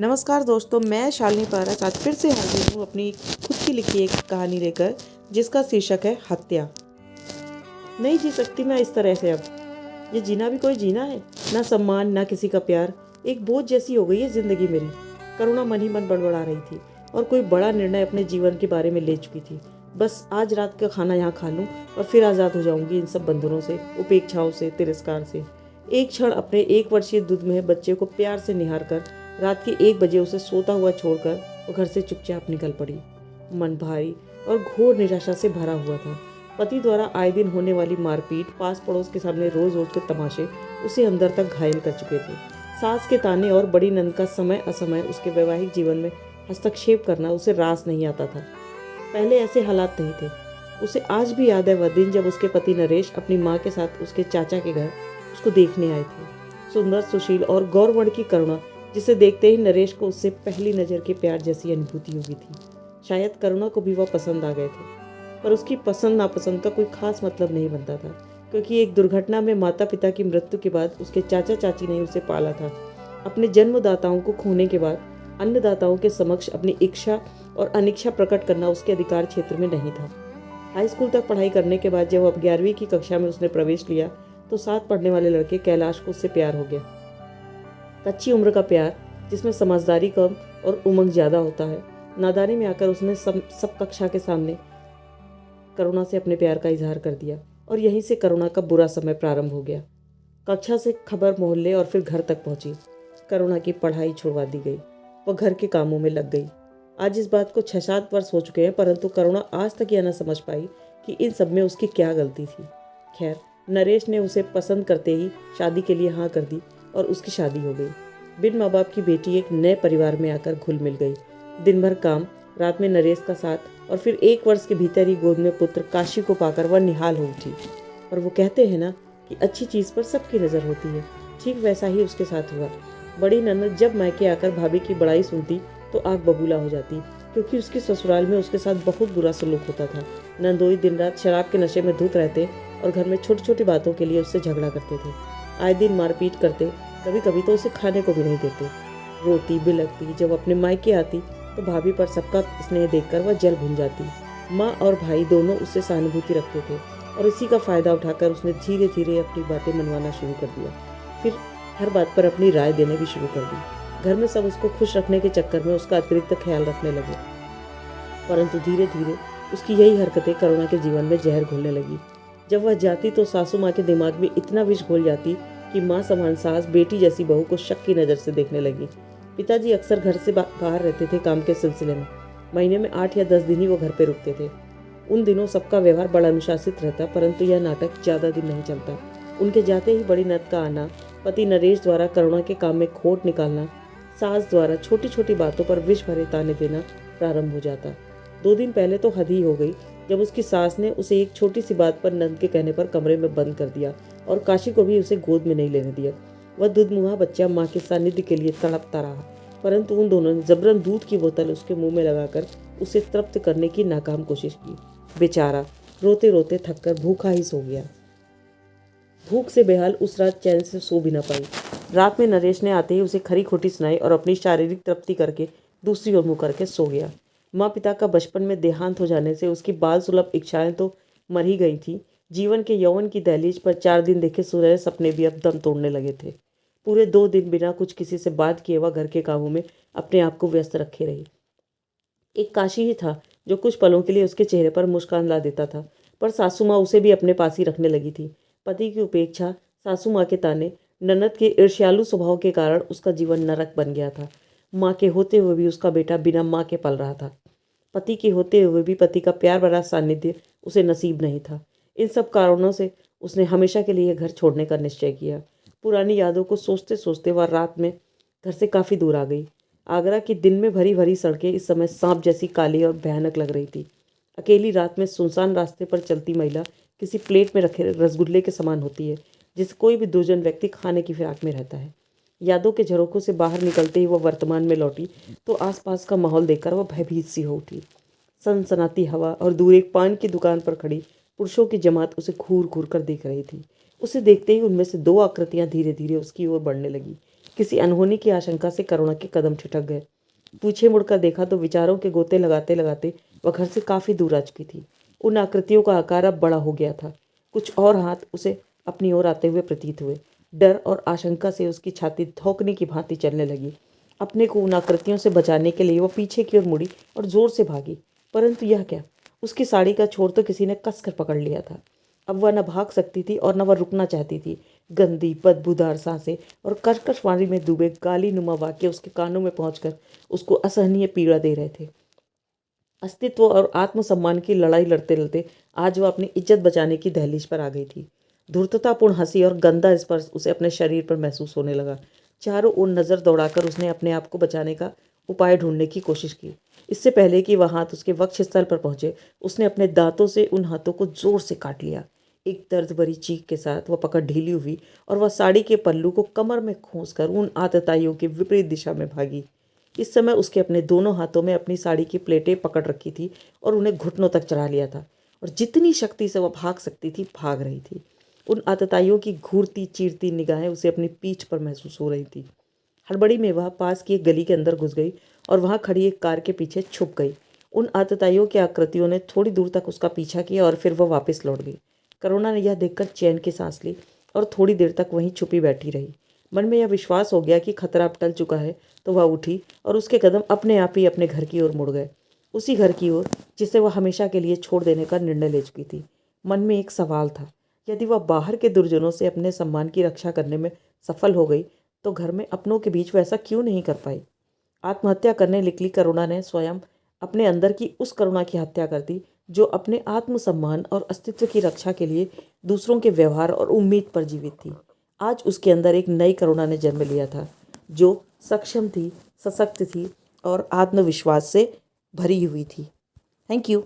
नमस्कार दोस्तों, मैं शालिनी पारस आज फिर से हाजिर हूँ अपनी खुद की लिखी एक कहानी लेकर जिसका शीर्षक है हत्या। नहीं जी सकती मैं इस तरह से अब। ये जीना भी कोई जीना है? ना सम्मान ना किसी का प्यार, एक बोझ जैसी हो गई है जिंदगी मेरी। करुणा मन ही मन बड़बड़ा रही थी और कोई बड़ा निर्णय अपने जीवन के बारे में ले चुकी थी। बस आज रात का खाना यहाँ खा लूँ और फिर आज़ाद हो जाऊंगी इन सब बंधनों से, उपेक्षाओं से, तिरस्कार से। एक क्षण अपने 1 वर्षीय दूध में बच्चे को प्यार से निहार कर रात के 1 बजे उसे सोता हुआ छोड़कर वो घर से चुपचाप निकल पड़ी। मन भारी और घोर निराशा से भरा हुआ था। पति द्वारा आए दिन होने वाली मारपीट, पास पड़ोस के सामने रोज रोज के तमाशे उसे अंदर तक घायल कर चुके थे। सास के ताने और बड़ी नंद का समय असमय उसके वैवाहिक जीवन में हस्तक्षेप करना उसे रास नहीं आता था। पहले ऐसे हालात नहीं थे। उसे आज भी याद है वह दिन जब उसके पति नरेश अपनी माँ के साथ उसके चाचा के घर उसको देखने आए थे। सुंदर, सुशील और गौरवर्ण की करुणा जिसे देखते ही नरेश को उससे पहली नज़र के प्यार जैसी अनुभूति हुई थी। शायद करुणा को भी वह पसंद आ गए थे, पर उसकी पसंद नापसंद का कोई खास मतलब नहीं बनता था, क्योंकि एक दुर्घटना में माता पिता की मृत्यु के बाद उसके चाचा चाची ने उसे पाला था। अपने जन्मदाताओं को खोने के बाद अन्नदाताओं के समक्ष अपनी इच्छा और अनिच्छा प्रकट करना उसके अधिकार क्षेत्र में नहीं था। हाई स्कूल तक पढ़ाई करने के बाद जब अब 11वीं की कक्षा में उसने प्रवेश लिया तो साथ पढ़ने वाले लड़के कैलाश को उससे प्यार हो गया। कच्ची उम्र का प्यार जिसमें समझदारी कम और उमंग ज़्यादा होता है। नादानी में आकर उसने सब कक्षा के सामने करुणा से अपने प्यार का इजहार कर दिया और यहीं से करुणा का बुरा समय प्रारंभ हो गया। कक्षा से खबर मोहल्ले और फिर घर तक पहुंची। करुणा की पढ़ाई छुड़वा दी गई, वह घर के कामों में लग गई। आज इस बात को 6-7 वर्ष हो चुके हैं, परंतु करुणा आज तक यह न समझ पाई कि इन सब में उसकी क्या गलती थी। खैर, नरेश ने उसे पसंद करते ही शादी के लिए हाँ कर दी और उसकी शादी हो गई। बिन माँ बाप की बेटी एक नए परिवार में आकर घुल मिल गई। दिन भर काम, रात में नरेश का साथ और फिर 1 वर्ष के भीतर ही गोद में पुत्र काशी को पाकर वह निहाल हो उठी। और वो कहते हैं ना कि अच्छी चीज़ पर सबकी नज़र होती है, ठीक वैसा ही उसके साथ हुआ। बड़ी ननद जब मायके आकर भाभी की बड़ाई सुनती तो आग बबूला हो जाती, क्योंकि उसके ससुराल में उसके साथ बहुत बुरा सलूक होता था। नंदोई दिन रात शराब के नशे में धुत रहते और घर में छोटी छोटी बातों के लिए उससे झगड़ा करते थे। आए दिन मारपीट करते, कभी कभी तो उसे खाने को भी नहीं देते। रोती बिलखती जब अपने मायके आती तो भाभी पर सबका स्नेह देखकर वह जल भुन जाती। माँ और भाई दोनों उससे सहानुभूति रखते थे और इसी का फायदा उठाकर उसने धीरे धीरे अपनी बातें मनवाना शुरू कर दिया। फिर हर बात पर अपनी राय देने भी शुरू कर दी। घर में सब उसको खुश रखने के चक्कर में उसका अतिरिक्त ख्याल रखने लगे, परंतु धीरे धीरे उसकी यही हरकतें करुणा के जीवन में जहर घोलने लगी। जब वह जाती तो सासू माँ के दिमाग में इतना विष घोल जाती कि माँ समान सास बेटी जैसी बहू को शक की नज़र से देखने लगी। पिताजी अक्सर घर से बाहर रहते थे काम के सिलसिले में। महीने में 8 या 10 दिन ही वो घर पे रुकते थे। उन दिनों सबका व्यवहार बड़ा अनुशासित रहता, परंतु यह नाटक ज़्यादा दिन नहीं चलता। उनके जाते ही बड़ी नद का आना, पति नरेश द्वारा करुणा के काम में खोट निकालना, सास द्वारा छोटी छोटी बातों पर विष भरे ताने देना प्रारंभ हो जाता। 2 दिन पहले तो हद ही हो गई जब उसकी सास ने उसे एक छोटी सी बात पर नंद के कहने पर कमरे में बंद कर दिया और काशी को भी उसे गोद में नहीं लेने दिया। वह दुधमुहा बच्चा माँ के सानिध्य के लिए तड़पता रहा, परंतु उन दोनों ने जबरन दूध की बोतल उसके मुंह में लगाकर उसे तृप्त करने की नाकाम कोशिश की। बेचारा रोते रोते थककर भूखा ही सो गया। भूख से बेहाल उस रात चैन से सो भी न पाई। रात में नरेश ने आते ही उसे खरी खोटी सुनाई और अपनी शारीरिक तृप्ति करके दूसरी ओर मुँह करके सो गया। माँ पिता का बचपन में देहांत हो जाने से उसकी बाल सुलभ इच्छाएं तो मर ही गई थी। जीवन के यौवन की दहलीज पर 4 दिन देखे सुनहरे सपने भी अब दम तोड़ने लगे थे। पूरे 2 दिन बिना कुछ किसी से बात किए वह घर के कामों में अपने आप को व्यस्त रखे रही। एक काशी ही था जो कुछ पलों के लिए उसके चेहरे पर मुस्कान ला देता था, पर सासू माँ उसे भी अपने पास ही रखने लगी थी। पति की उपेक्षा, सासू माँ के ताने, ननद के ईर्ष्यालु स्वभाव के कारण उसका जीवन नरक बन गया था। माँ के होते हुए भी उसका बेटा बिना माँ के पल रहा था। पति के होते हुए भी पति का प्यार भरा सानिध्य उसे नसीब नहीं था। इन सब कारणों से उसने हमेशा के लिए घर छोड़ने का निश्चय किया। पुरानी यादों को सोचते सोचते वह रात में घर से काफ़ी दूर आ गई। आगरा की दिन में भरी भरी सड़कें इस समय सांप जैसी काली और भयानक लग रही थी। अकेली रात में सुनसान रास्ते पर चलती महिला किसी प्लेट में रखे रसगुल्ले के समान होती है, जिसे कोई भी दुर्जन व्यक्ति खाने की फिराक में रहता है। यादों के झरोखों से बाहर निकलते ही वह वर्तमान में लौटी तो आसपास का माहौल देखकर वह भयभीत सी हो उठी। सनसनाती हवा और दूर एक पान की दुकान पर खड़ी पुरुषों की जमात उसे घूर घूर कर देख रही थी। उसे देखते ही उनमें से 2 आकृतियां धीरे धीरे उसकी ओर बढ़ने लगी। किसी अनहोनी की आशंका से करुणा के कदम ठिठक गए। पीछे मुड़कर देखा तो विचारों के गोते लगाते लगाते वह घर से काफ़ी दूर आ चुकी थी। उन आकृतियों का आकार अब बड़ा हो गया था। कुछ और हाथ उसे अपनी ओर आते हुए प्रतीत हुए। डर और आशंका से उसकी छाती धौंकने की भांति चलने लगी। अपने को उन आकृतियों से बचाने के लिए वह पीछे की ओर मुड़ी और जोर से भागी, परंतु यह क्या, उसकी साड़ी का छोर तो किसी ने कसकर पकड़ लिया था। अब वह न भाग सकती थी और न वह रुकना चाहती थी। गंदी बदबूदार सांसें और कर्कश वाणी में डूबे गाली नुमा वाक्य उसके कानों में पहुंचकर उसको असहनीय पीड़ा दे रहे थे। अस्तित्व और आत्मसम्मान की लड़ाई लड़ते लड़ते आज वह अपनी इज्जत बचाने की दहलीज पर आ गई थी। धूर्ततापूर्ण हंसी और गंदा स्पर्श उसे अपने शरीर पर महसूस होने लगा। चारों ओर नज़र दौड़ाकर उसने अपने आप को बचाने का उपाय ढूंढने की कोशिश की। इससे पहले कि वह हाथ उसके वक्षस्थल पर पहुंचे, उसने अपने दांतों से उन हाथों को जोर से काट लिया। एक दर्द भरी चीख के साथ वह पकड़ ढीली हुई और वह साड़ी के पल्लू को कमर में खोंसकर उन आतताइयों की विपरीत दिशा में भागी। इस समय उसके अपने दोनों हाथों में अपनी साड़ी की प्लेटें पकड़ रखी थी और उन्हें घुटनों तक चढ़ा लिया था, और जितनी शक्ति से वह भाग सकती थी भाग रही थी। उन आतताइयों की घूरती चीरती निगाहें उसे अपनी पीठ पर महसूस हो रही थी। हड़बड़ी में वह पास की एक गली के अंदर घुस गई और वहां खड़ी एक कार के पीछे छुप गई। उन आतताइयों की आकृतियों ने थोड़ी दूर तक उसका पीछा किया और फिर वह वापस लौट गई। करुणा ने यह देखकर चैन की सांस ली और थोड़ी देर तक वहीं छुपी बैठी रही। मन में यह विश्वास हो गया कि खतरा अब टल चुका है, तो वह उठी और उसके कदम अपने आप ही अपने घर की ओर मुड़ गए, उसी घर की ओर जिसे वह हमेशा के लिए छोड़ देने का निर्णय ले चुकी थी। मन में एक सवाल था, यदि वह बाहर के दुर्जनों से अपने सम्मान की रक्षा करने में सफल हो गई तो घर में अपनों के बीच वैसा क्यों नहीं कर पाई। आत्महत्या करने निकली करुणा ने स्वयं अपने अंदर की उस करुणा की हत्या कर दी जो अपने आत्मसम्मान और अस्तित्व की रक्षा के लिए दूसरों के व्यवहार और उम्मीद पर जीवित थी। आज उसके अंदर एक नई करुणा ने जन्म लिया था, जो सक्षम थी, सशक्त थी और आत्मविश्वास से भरी हुई थी। Thank you.